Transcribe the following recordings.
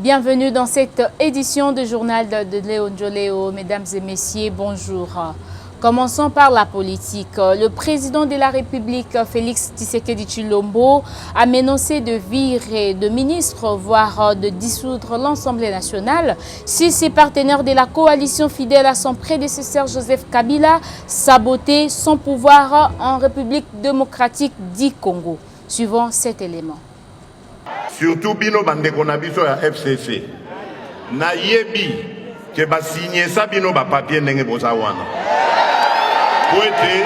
Bienvenue dans cette édition du journal de Léo Njoleo. Mesdames et messieurs, bonjour. Commençons par la politique. Le président de la République, Félix Tshisekedi Tshilombo, a menacé de virer de ministres, voire de dissoudre l'Assemblée nationale si ses partenaires de la coalition fidèle à son prédécesseur Joseph Kabila sabotaient son pouvoir en République démocratique du Congo. Suivant cet élément. Surtout bino bandeko na biso ya FCC na yebi ke ba signer ça bino ba papier ndenge boza wana poete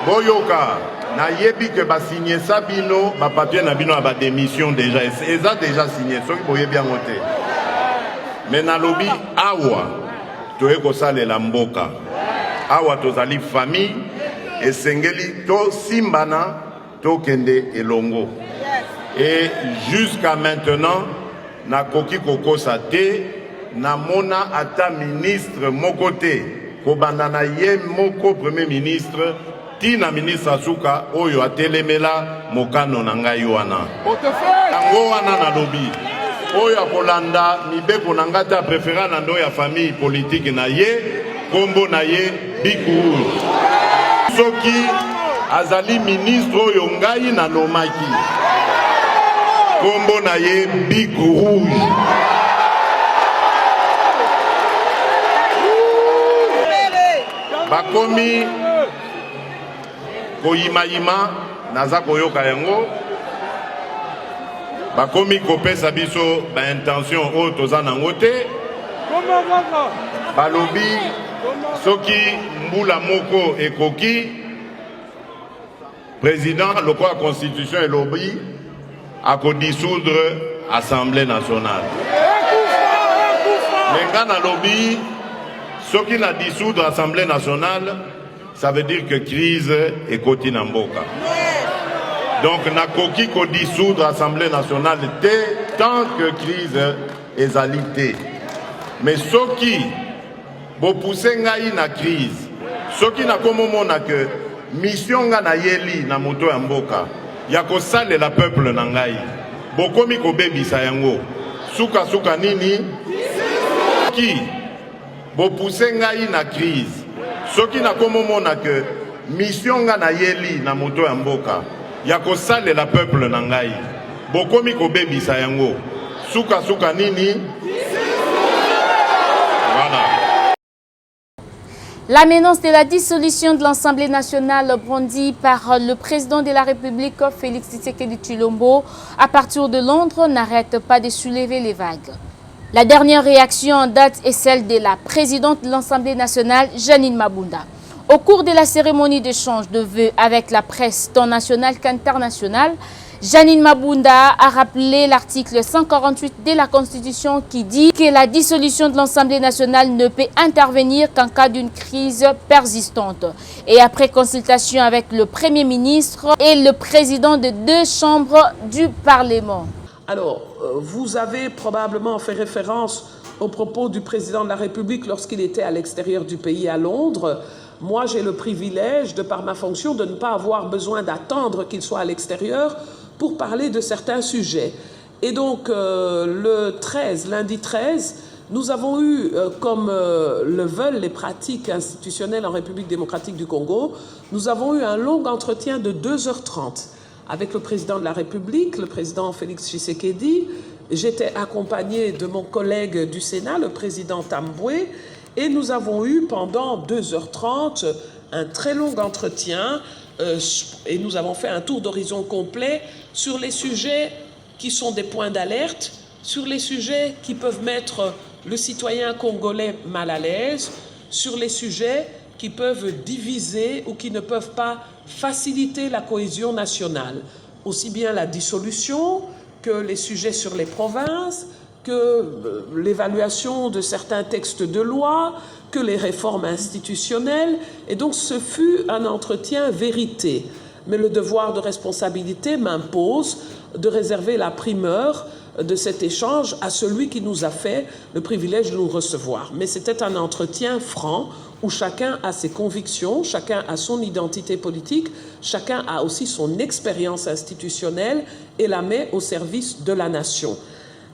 boyoka na yebi ke ba signer ça bino ba papier na bino ba démission déjà eza déjà signé soki boyebi yango te mais na lobi awa toye kosalela mboka awa tozali famille esengeli to simbana to kende elongo. Et jusqu'à maintenant, na koki koko sate, na mona ata ministre mokote, kobandana ye moko premier ministre, tina ministre Asuka oyo atelemela mokano na ngai wana. Tango wana na lobi. Oyo akolanda mibeko na ngata préférant na ndo ya famille politique na ye, kombo na ye Bikou. Soki azali ministre oyo ngai na nomaki. Kombo na ye Big Rouge. Bakomi koyima naza koyoka yango. Bakomi kopesa biso ba intention oyo toza nango te. Balobi soki mbula moko ekoki président lokwa constitution elobi à dissoudre l'Assemblée nationale. Mais quand on a lobby, ce qui a dissoudre l'Assemblée nationale, ça veut dire que crise est côté Namboka. Donc, on a koki ko dissoudre l'Assemblée nationale tant que crise est alité. Mais ce qui bo pousser na crise, ce qui n'a comme moment que mission na yeli na moto ya mboka. Yako sale la peuple nangai. Bokomi ko bebisa yango. Suka nini? Qui bo pousser ngai na crise. Soki na komo mona que mission nga na yeli na moto ya mboka. Yako sale la peuple nangai. Bokomi ko bebisa yango. Suka nini? Voilà. La menace de la dissolution de l'Assemblée nationale brandie par le président de la République, Félix Tshisekedi Tshilombo, à partir de Londres, n'arrête pas de soulever les vagues. La dernière réaction en date est celle de la présidente de l'Assemblée nationale, Janine Mabunda. Au cours de la cérémonie d'échange de vœux avec la presse tant nationale qu'internationale, Janine Mabunda a rappelé l'article 148 de la Constitution qui dit que la dissolution de l'Assemblée nationale ne peut intervenir qu'en cas d'une crise persistante. Et après consultation avec le Premier ministre et le président de 2 chambres du Parlement. Alors, vous avez probablement fait référence aux propos du président de la République lorsqu'il était à l'extérieur du pays, à Londres. Moi, j'ai le privilège, de par ma fonction, de ne pas avoir besoin d'attendre qu'il soit à l'extérieur pour parler de certains sujets. Et donc, lundi 13, nous avons eu, comme le veulent les pratiques institutionnelles en République démocratique du Congo, nous avons eu un long entretien de 2h30 avec le président de la République, le président Félix Tshisekedi. J'étais accompagné de mon collègue du Sénat, le président Tamboué, et nous avons eu pendant 2h30 un très long entretien et nous avons fait un tour d'horizon complet sur les sujets qui sont des points d'alerte, sur les sujets qui peuvent mettre le citoyen congolais mal à l'aise, sur les sujets qui peuvent diviser ou qui ne peuvent pas faciliter la cohésion nationale. Aussi bien la dissolution que les sujets sur les provinces, que l'évaluation de certains textes de loi, que les réformes institutionnelles. Et donc ce fut un entretien vérité. Mais le devoir de responsabilité m'impose de réserver la primeur de cet échange à celui qui nous a fait le privilège de nous recevoir. Mais c'était un entretien franc où chacun a ses convictions, chacun a son identité politique, chacun a aussi son expérience institutionnelle et la met au service de la nation.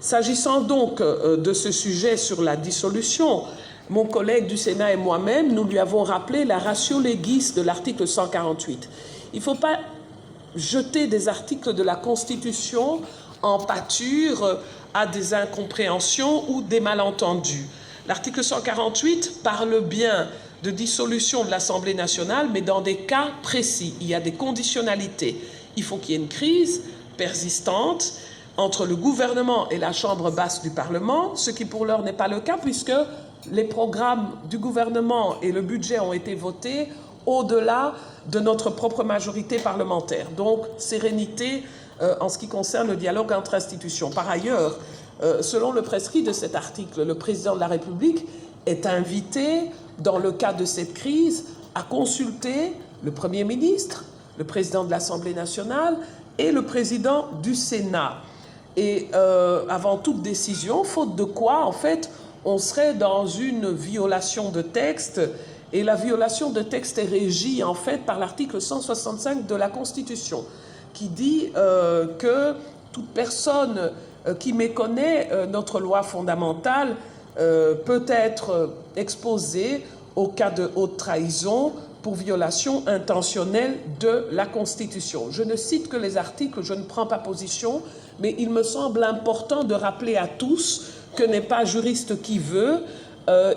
S'agissant donc de ce sujet sur la dissolution, mon collègue du Sénat et moi-même, nous lui avons rappelé la ratio legis de l'article 148. Il ne faut pas jeter des articles de la Constitution en pâture à des incompréhensions ou des malentendus. L'article 148 parle bien de dissolution de l'Assemblée nationale, mais dans des cas précis. Il y a des conditionnalités. Il faut qu'il y ait une crise persistante entre le gouvernement et la Chambre basse du Parlement, ce qui pour l'heure n'est pas le cas, puisque les programmes du gouvernement et le budget ont été votés au-delà de notre propre majorité parlementaire. Donc, sérénité en ce qui concerne le dialogue entre institutions. Par ailleurs, selon le prescrit de cet article, le président de la République est invité, dans le cas de cette crise, à consulter le Premier ministre, le président de l'Assemblée nationale et le président du Sénat. Et avant toute décision, faute de quoi, en fait, on serait dans une violation de texte, et la violation de texte est régie, en fait, par l'article 165 de la Constitution, qui dit que toute personne qui méconnaît notre loi fondamentale peut être exposée au cas de haute trahison pour violation intentionnelle de la Constitution. Je ne cite que les articles, je ne prends pas position, mais il me semble important de rappeler à tous que n'est pas juriste qui veut,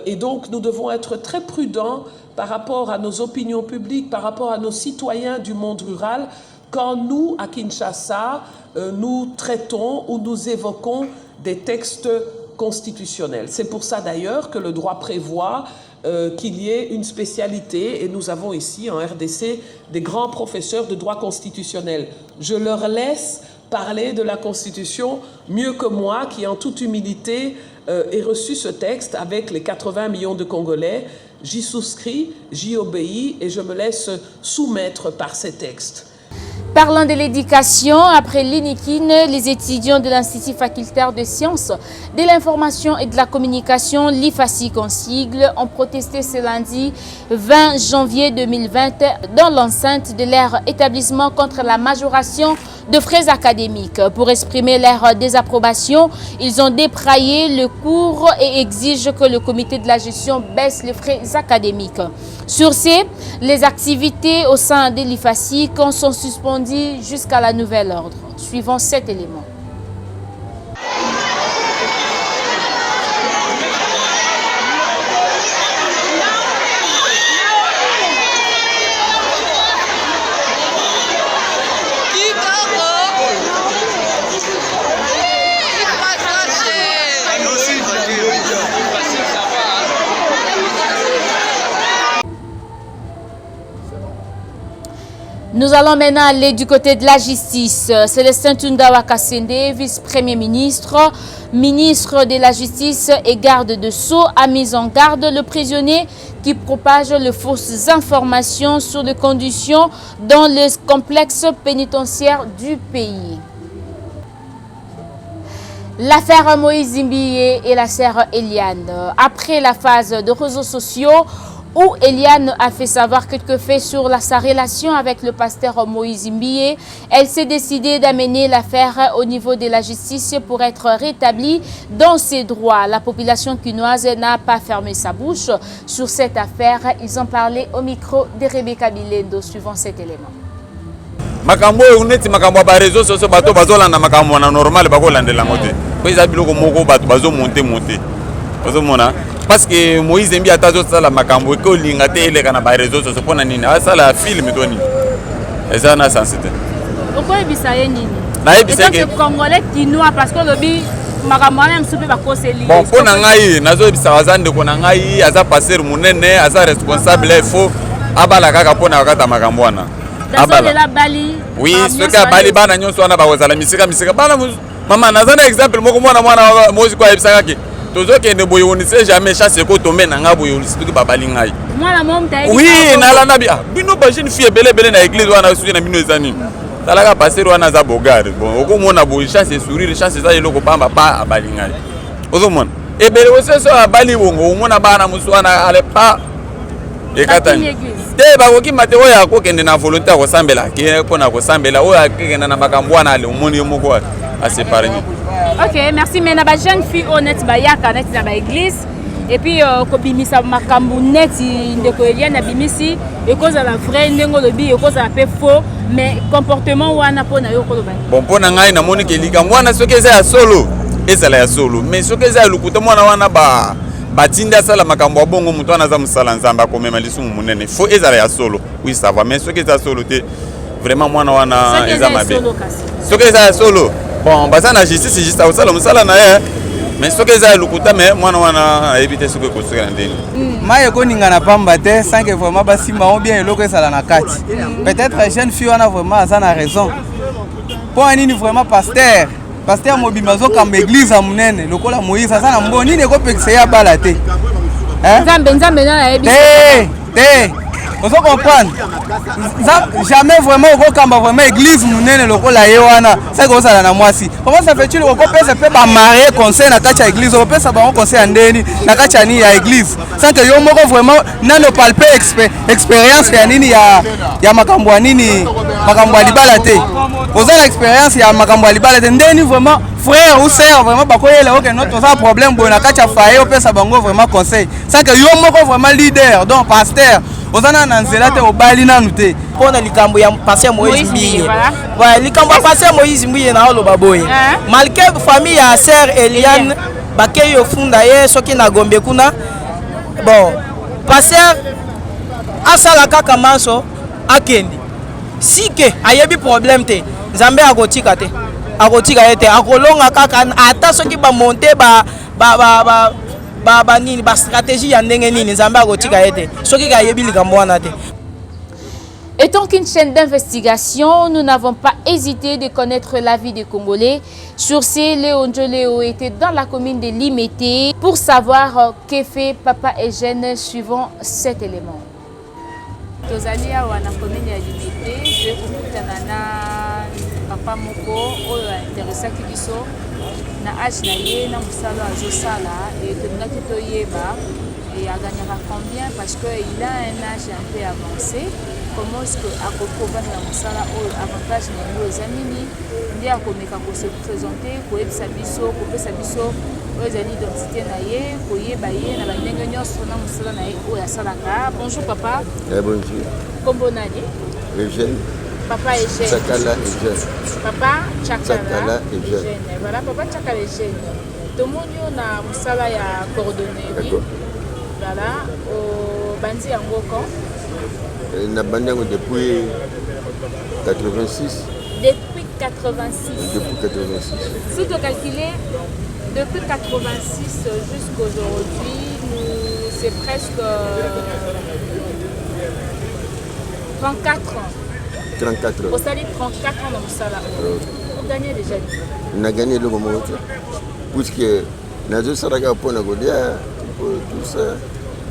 et donc nous devons être très prudents par rapport à nos opinions publiques, par rapport à nos citoyens du monde rural, quand nous, à Kinshasa, nous traitons ou nous évoquons des textes constitutionnels. C'est pour ça d'ailleurs que le droit prévoit qu'il y ait une spécialité, et nous avons ici en RDC des grands professeurs de droit constitutionnel. Je leur laisse parler de la Constitution mieux que moi, qui en toute humilité ai reçu ce texte avec les 80 millions de Congolais. J'y souscris, j'y obéis et je me laisse soumettre par ces textes. Parlant de l'éducation, après l'INIKIN, les étudiants de l'Institut facultaire de sciences, de l'information et de la communication, l'IFASIC en sigle, ont protesté ce lundi 20 janvier 2020 dans l'enceinte de leur établissement contre la majoration de frais académiques. Pour exprimer leur désapprobation, ils ont dépraillé le cours et exigent que le comité de la gestion baisse les frais académiques. Sur ce, les activités au sein de l'IFASIC sont suspendues jusqu'à la nouvelle ordre. Suivons cet élément. Nous allons maintenant aller du côté de la justice. Célestin Tundawa Kassende, vice-premier ministre, ministre de la Justice et garde de Sceaux, a mis en garde le prisonnier qui propage les fausses informations sur les conditions dans le complexe pénitentiaire du pays. L'affaire Moïse Zimbié et la sœur Eliane. Après la phase de réseaux sociaux, où Eliane a fait savoir quelques faits sur sa relation avec le pasteur Moïse Zimbié, elle s'est décidée d'amener l'affaire au niveau de la justice pour être rétablie dans ses droits. La population quinoise n'a pas fermé sa bouche sur cette affaire. Ils ont parlé au micro de Rebecca Bilendo, suivant cet élément. Makambo uneti makambo ba réseaux sociaux bato bazolanda makambo na normal bakolandela ngote. Ko eza biloko moko bato bazomonter. Bazomona parce que Moïse Zimbié atazo sala makambo ko linga te eleka na ba réseaux sociaux pona nini asala film toni. Eza na sensité. Pourquoi ebisa nini? Na ebisa ke Congolais kinois parce que lobi makambo na msupe bakoseli. Bon pona ngai nazo ebisa bazande ko na ngai aza passer munene aza responsable fo abala kaka pona wakata makambo wana. Abala bali. Oui, ce que bali bana nyonso wana bakozala misika bana mama nazana exemple moko mwana mozi kwa ebisa kake. Tozo ke ne boyonise jamais chasse ko tomber na nga boyonise tuki babali ngai. Mwana momta. Oui, na la nabi bino ba jeune fille belé na église wana suki na bino ezani. Talaka passer wana za bogare. Bon, okomona bo chasse sourire chasse za eloko pamba pa abali ngai. Ozomona. Ebele oseso abali bongo omona bana muswana ale pa ekatani. Te bakoki mateo ya kokende na volonté ko sambela ke pona ko sambela oyo akekenda na makambo wana ale omoni moko à s'épargner. Ok, merci. Mais na ba jeune fille honnête ba yaka net na ba église et puis ko bimisa makambu net ndeko Eliane na bimisi et cause la vraie ndengo lobi et cause la pe faux mais comportement wana pona yo ko loba. Bon pona ngai na moni ke likambo wana soki eza ya solo ezala ya solo mais soki eza ya lukuta mwana wana batinda sala makambo bongo mutu wana za musala nzamba komema lisumu munene fo ezala ya solo oui ça va mais soki eza solo te vraiment mwana wana eza mabe soki eza ya solo bon baza na justice juste osala musala na ye mais soki eza ya lukuta mais mwana wana ayebi te soki kosoki na ndeni maye koninga na pamba te sans que vraiment basimba on bien eloko esala na kati peut-être jeune fille wana vraiment aza na raison po nini vraiment pasteur mobimba azokamba église ya munene lokola Moïse aza na mboni nini ekopekisa ya bala te nzambe na ayebi te ozo comprendre jamais vraiment okokamba vraiment église munene lokola ye wana saki ozala na mwasi comment ça fait-il okopesa pe bamarie conseil na kati ya église okopesa bango conseil ya ndeni na kati ya nini ya église sans que yo moko vraiment nano palpe expérience ya nini ya makambo ya nini makambo ya libala te oza na expérience ya makambo ya libala te ndeni vraiment frère ou sœur vraiment bakoyela ok notre ça problème boye na kati ya faye opesa bango vraiment conseil sans que yo moko vraiment leader donc pasteur ozana na nzela te obali nanu te pona likambo ya pasteur Moïse Mbiye voilà likambo ya pasteur Moïse Mbiye na oloba boye malgré famille ya sœur Eliane bakeyo funda ye soki na Gombe kuna bon pasteur asala kaka manso akendi sike ayebi problème te Nzambe akotika te akotika ete akolonga kaka ata soki ba monter ba nini ba stratégie ya ndenge nini Nzambe akotika ete soki ka yebi likambo wana te. Étant qu'une chaîne d'investigation, nous n'avons pas hésité de connaître l'avis des Congolais. Sur ces, Léon Joléo était dans la commune de Limete pour savoir que fait Papa Eugène suivant cet élément. Tozali awa na commune ya Limete, je kokutana na papa moko oyo interesaki biso na âge na ye na musala azosala et tolinaki toyeba et aganyaka combien parce qu'il a un âge un peu avancé. Comment est-ce que akokovana na musala oyo avantage na yango eza nini nde akomeka kose présenter koyebisa biso kopesa biso oyo ezali identité na ye koyeba ye na bandenge nyonso na musala na ye oyo asalaka. Bonjour papa. Bonjour. Kombo nani? Eugène. Papa Eugène. Tchakala Eugène. Papa Tchakala Eugène. Voilà papa Tchakala Eugène. Tomoni na musala ya cordonnerie. Voilà au bandi yango quand na bandango depuis 86. Depuis 86. Depuis 86. Si tu calcules, depuis 86 jusqu'aujourd'hui, c'est presque 34 ans. 34 ans. Vous savez 34 ans dans le salaire. Vous gagnez déjà. On a gagné le moment. Puisque nous avons fait pour tout ça.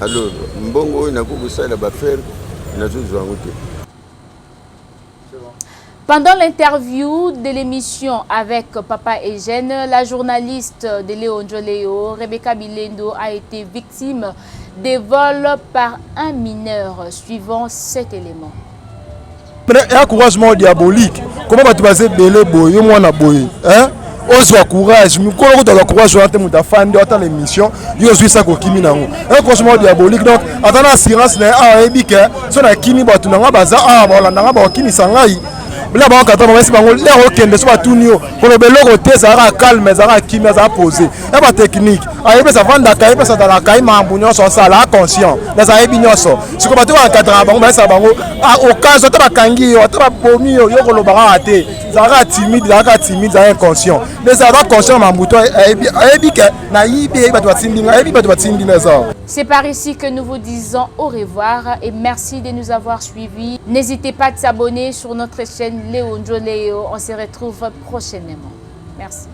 Alors, Mbongo, on a beaucoup ça, là-bas faire. Pendant l'interview de l'émission avec Papa Eugène, la journaliste de Léon Joléo, Rebecca Bilendo, a été victime de vols par un mineur suivant cet élément. Il y a un encouragement diabolique. Comment tu vas te belé boy, moi na boy, hein? Ozwa courage, mi kolo ko courage en termes de fan de autant l'émission, yo suis ça ko kimi nango. Un encouragement diabolique donc attendant assurance na a ebike, so na kimi batu na baza ba na ba kimi sangai. Là ba ka tama si bango le okende so batunio, ko le beloko te ça ra calme, ça ra kimi ça poser. Et ba technique, a ebe ça vanda ka ebe ça dans la kai mambu nyoso ça la conscient. Na ça ebi nyoso. Si ko batu ba kadra bango ba ça bango au cas to ba kangi yo, to ba bomi yo ko lo ba ate. Ça ra timide, ça inconscient. Mais ça va conscient mambuto c'est par ici que nous vous disons au revoir et merci de nous avoir suivis. N'hésitez pas à s'abonner sur notre chaîne Léon Joléo. On se retrouve prochainement. Merci.